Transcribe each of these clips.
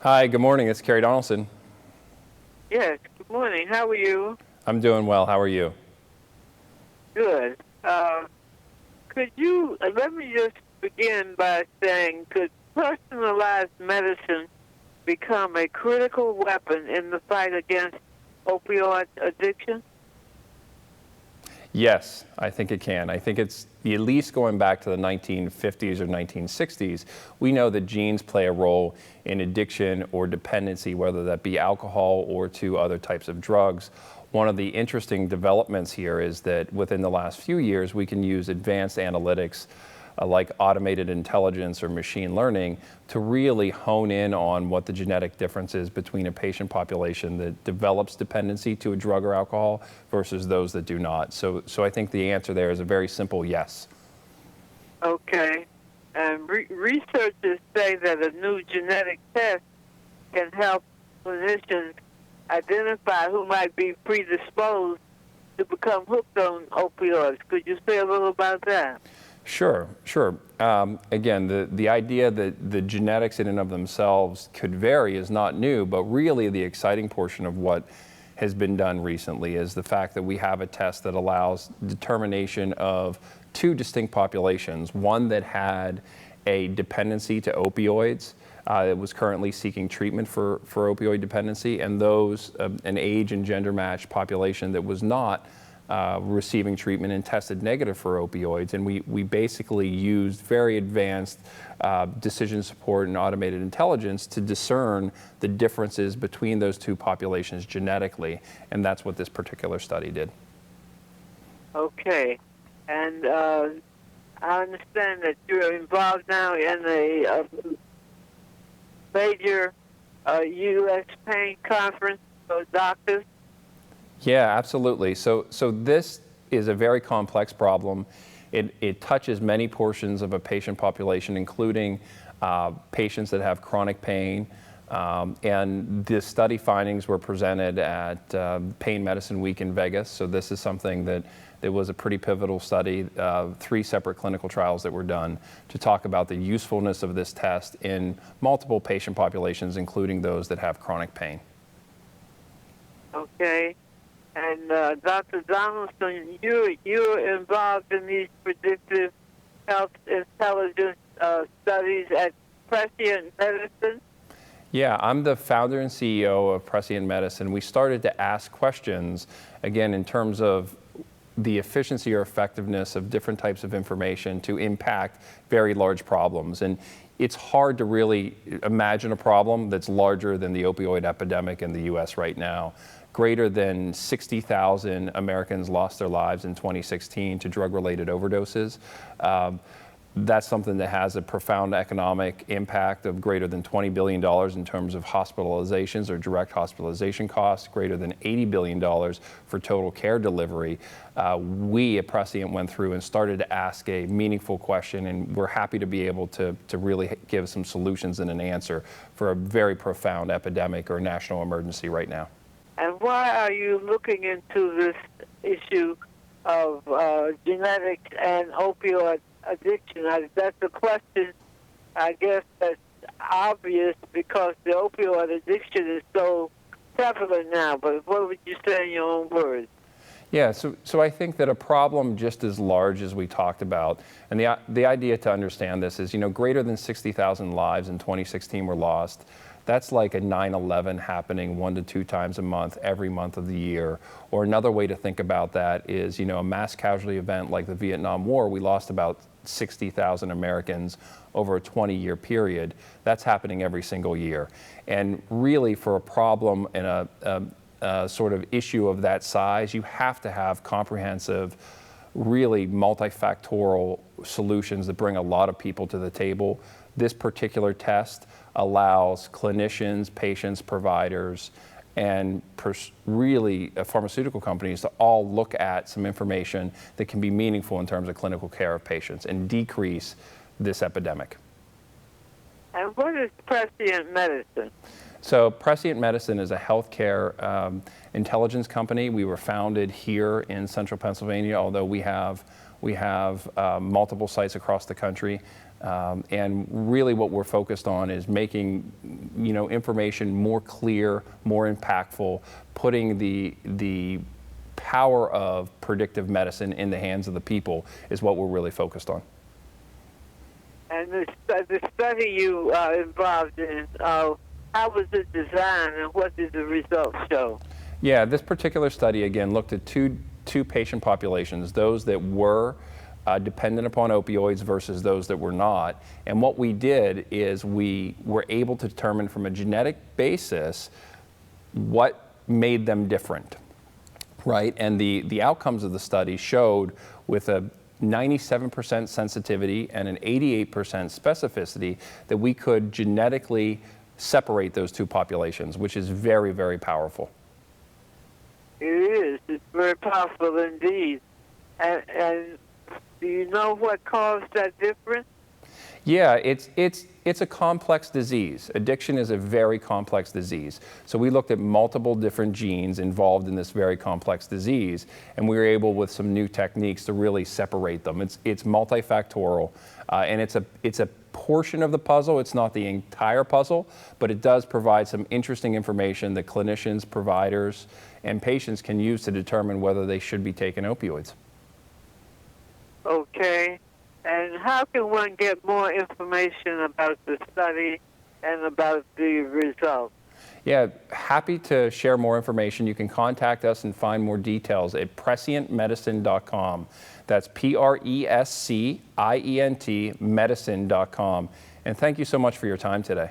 Hi, good morning. It's Keri Donaldson. Yes, good morning. How are you? I'm doing well. How are you? Good. Could you, let me just begin by saying, could personalized medicine become a critical weapon in the fight against opioid addiction? Yes, I think it can. I think it's at least going back to the 1950s or 1960s. We know that genes play a role in addiction or dependency, whether that be alcohol or to other types of drugs. One of the interesting developments here is that within the last few years, we can use advanced analytics like automated intelligence or machine learning to really hone in on what the genetic difference is between a patient population that develops dependency to a drug or alcohol versus those that do not. So I think the answer there is a very simple yes. Okay. And researchers say that a new genetic test can help clinicians identify who might be predisposed to become hooked on opioids. Could you say a little about that? Sure. Again, the idea that the genetics in and of themselves could vary is not new, but really the exciting portion of what has been done recently is the fact that we have a test that allows determination of two distinct populations, one that had a dependency to opioids, that was currently seeking treatment for opioid dependency, and those, an age and gender matched population that was not receiving treatment and tested negative for opioids. And we basically used very advanced decision support and automated intelligence to discern the differences between those two populations genetically. And that's what this particular study did. Okay. And I understand that you're involved now in a major U.S. pain conference for doctors. Yeah, absolutely. So this is a very complex problem. It touches many portions of a patient population, including patients that have chronic pain. And the study findings were presented at Pain Medicine Week in Vegas. So this is something that was a pretty pivotal study, 3 separate clinical trials that were done to talk about the usefulness of this test in multiple patient populations, including those that have chronic pain. Okay. And Dr. Donaldson, you're involved in these predictive health intelligence studies at Prescient Medicine? Yeah, I'm the founder and CEO of Prescient Medicine. We started to ask questions, again, in terms of the efficiency or effectiveness of different types of information to impact very large problems. And it's hard to really imagine a problem that's larger than the opioid epidemic in the US right now. Greater than 60,000 Americans lost their lives in 2016 to drug-related overdoses. That's something that has a profound economic impact of greater than $20 billion in terms of hospitalizations or direct hospitalization costs, greater than $80 billion for total care delivery. We at Prescient went through and started to ask a meaningful question, and we're happy to be able to really give some solutions and an answer for a very profound epidemic or national emergency right now. And why are you looking into this issue of genetics and opioid addiction? That's a question, I guess, that's obvious because the opioid addiction is so prevalent now. But what would you say in your own words? Yeah, so I think that a problem just as large as we talked about, and the idea to understand this is, greater than 60,000 lives in 2016 were lost. That's like a 9/11 happening 1 to 2 times a month, every month of the year. Or another way to think about that is, a mass casualty event like the Vietnam War, we lost about 60,000 Americans over a 20-year period. That's happening every single year. And really, for a problem and a sort of issue of that size, you have to have comprehensive, really multifactorial solutions that bring a lot of people to the table. This particular test allows clinicians, patients, providers, and really pharmaceutical companies to all look at some information that can be meaningful in terms of clinical care of patients and decrease this epidemic. And what is Prescient Medicine? So Prescient Medicine is a healthcare intelligence company. We were founded here in central Pennsylvania, although we have multiple sites across the country. And really what we're focused on is making, information more clear, more impactful, putting the power of predictive medicine in the hands of the people is what we're really focused on. And the study you involved in, how was it designed and what did the results show? Yeah, this particular study, again, looked at two patient populations, those that were dependent upon opioids versus those that were not. And what we did is we were able to determine from a genetic basis what made them different, right? And the outcomes of the study showed with a 97% sensitivity and an 88% specificity that we could genetically separate those two populations, which is very, very powerful. It is. It's very powerful indeed. And do you know what caused that difference? Yeah, it's a complex disease. Addiction is a very complex disease. So we looked at multiple different genes involved in this very complex disease, and we were able, with some new techniques, to really separate them. It's multifactorial, and it's a portion of the puzzle. It's not the entire puzzle, but it does provide some interesting information that clinicians, providers, and patients can use to determine whether they should be taking opioids. Okay. And how can one get more information about the study and about the results? Yeah, happy to share more information. You can contact us and find more details at prescientmedicine.com. That's PRESCIENT medicine.com. And thank you so much for your time today.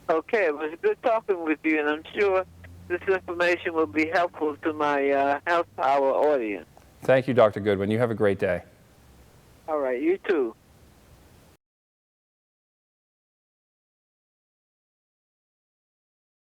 Okay, it was good talking with you, and I'm sure this information will be helpful to my Health Power audience. Thank you, Dr. Goodwin. You have a great day. All right, you too.